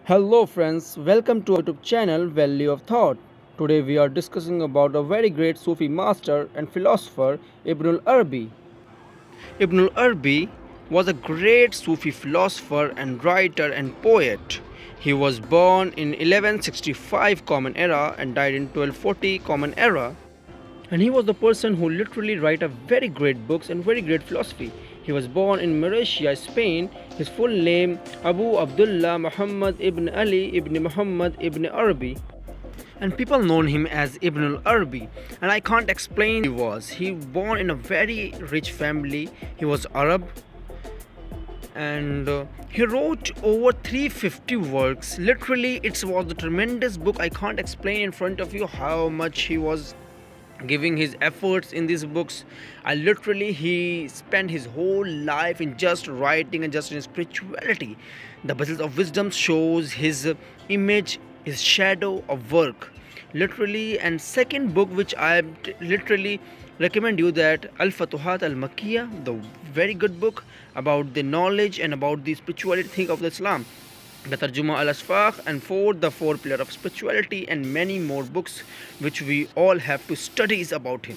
Hello friends, welcome to our YouTube channel Value of Thought. Today we are discussing about a very great Sufi master and philosopher Ibn al-Arabi. Ibn al-Arabi was a great Sufi philosopher and writer and poet. He was born in 1165 Common Era and died in 1240 Common Era. And he was the person who literally write a very great books and very great philosophy. He was born in Murcia, Spain. His full name Abu Abdullah Muhammad ibn Ali ibn Muhammad ibn Arabi. And people known him as Ibn al-Arabi. And I can't explain he was. He born in a very rich family. He was Arab and he wrote over 350 works. Literally it was a tremendous book. I can't explain in front of you how much he was giving his efforts in these books. He spent his whole life in just writing and just in spirituality. The Battles of Wisdom shows his image, his shadow of work, literally. And second book which I literally recommend you, that Al-Futuhat Al-Makkiyah, the very good book about the knowledge and about the spirituality thing of the Islam. The Tarjuma al-Asfaq, and fourth, the four pillar of spirituality, and many more books which we all have to study about him.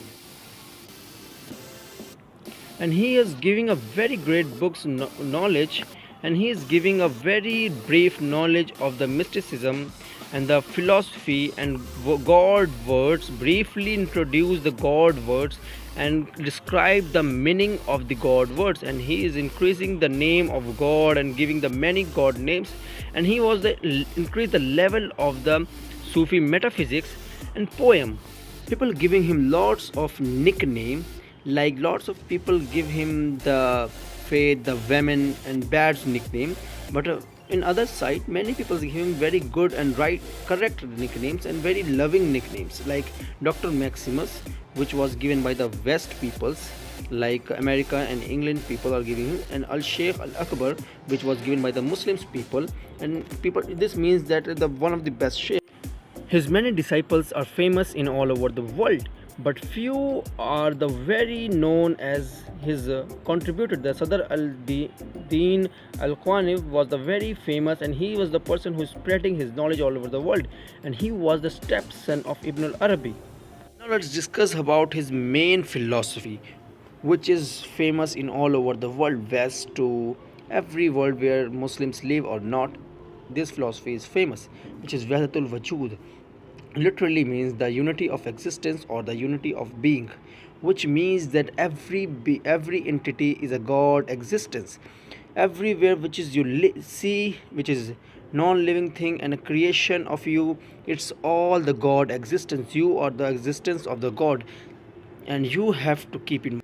And he is giving a very great books knowledge, and he is giving a very brief knowledge of the mysticism and the philosophy and God words. Briefly introduce the God words and describe the meaning of the God words. And he is increasing the name of God and giving the many God names. And he was increase the level of the Sufi metaphysics and poem. People giving him lots of nickname, like lots of people give him the faith, the women and bad nickname. But in other side, many people give him very good and correct nicknames and very loving nicknames, like Dr. Maximus, which was given by the West peoples, like America and England people are giving him, and Al-Sheikh Al-Akbar, which was given by the Muslims people. And people, this means that the one of the best sheikh. His many disciples are famous in all over the world, but few are the very known as his contributor. The Sadr al-Din al-Qanif was the very famous, and he was the person who is spreading his knowledge all over the world, and he was the stepson of Ibn al-Arabi. Now let's discuss about his main philosophy, which is famous in all over the world, west to every world where Muslims live or not. This philosophy is famous, which is Wahdatul Wujud. Literally means the unity of existence or the unity of being, which means that every entity is a God existence. Everywhere which is you see, which is non-living thing and a creation of you, it's all the God existence. You are the existence of the God, and you have to keep in mind.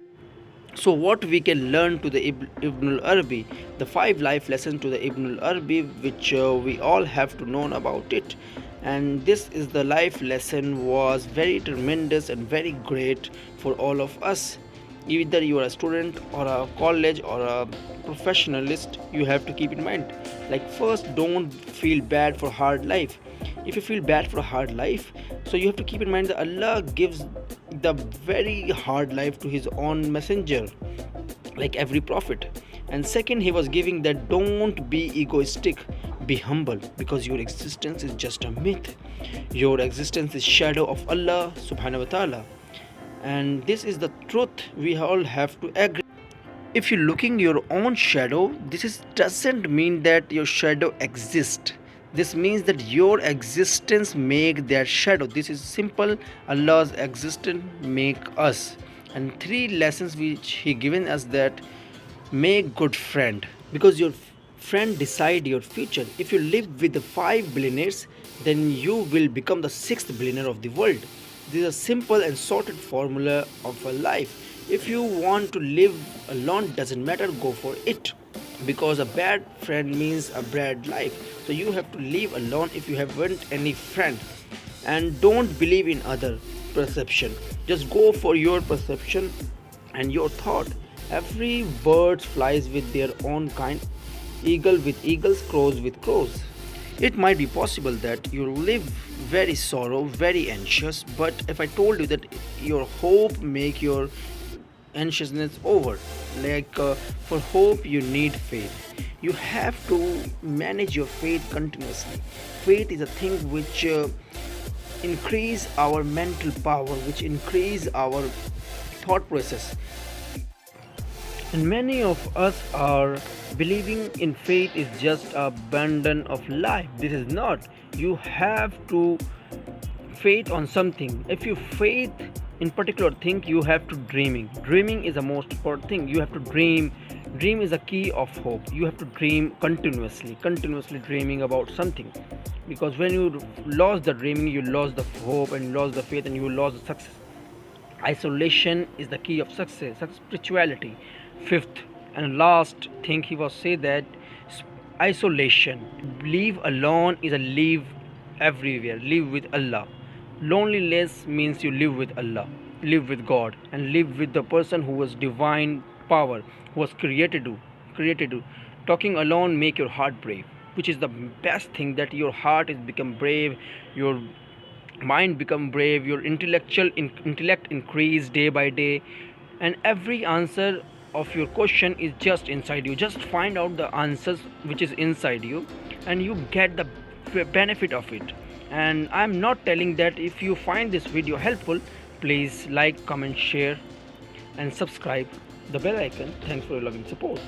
So what we can learn to the Ibn al-Arabi, the 5 life lessons to the Ibn al-Arabi, which we all have to know about it. And this is the life lesson was very tremendous and very great for all of us. Either you are a student or a college or a professionalist, you have to keep in mind, like, first, don't feel bad for hard life. If you feel bad for a hard life, so you have to keep in mind that Allah gives the very hard life to his own messenger, like every prophet. And second, he was giving that don't be egoistic, be humble, because your existence is just a myth. Your existence is shadow of Allah subhanahu wa ta'ala, and this is the truth we all have to agree. If you're looking your own shadow, doesn't mean that your shadow exists. This means that your existence make that shadow. This is simple. Allah's existence make us. And 3 lessons which he given us, that make good friend, because your friend decide your future. If you live with the 5 billionaires, then you will become the 6th billionaire of the world. This is a simple and sorted formula of a life. If you want to live alone, doesn't matter, go for it, because a bad friend means a bad life. So you have to live alone if you haven't any friend. And don't believe in other perception, just go for your perception and your thought. Every bird flies with their own kind, eagle with eagles, crows with crows. It might be possible that you live very sorrow, very anxious, but if I told you that your hope make your anxiousness over. For hope you need faith. You have to manage your faith continuously. Faith is a thing which increase our mental power, which increase our thought process. And many of us are believing in faith is just a burden of life. This is not. You have to faith on something. If you faith in particular thing, you have to dreaming is the most important thing. You have to dream is a key of hope. You have to dream continuously dreaming about something, because when you lost the dreaming, you lost the hope and you lost the faith and you lost the success. Isolation is the key of success, spirituality. Fifth and last thing he was say that isolation, live alone is a live everywhere, live with Allah. Loneliness means you live with Allah, live with God, and live with the person who was divine power, who was created you. Talking alone make your heart brave, which is the best thing, that your heart is become brave, your mind become brave, your intellect increase day by day, and every answer of your question is just inside you. Just find out the answers which is inside you, and you get the benefit of it. And I'm not telling that. If you find this video helpful, please like, comment, share, and subscribe the bell icon. Thanks for your loving support.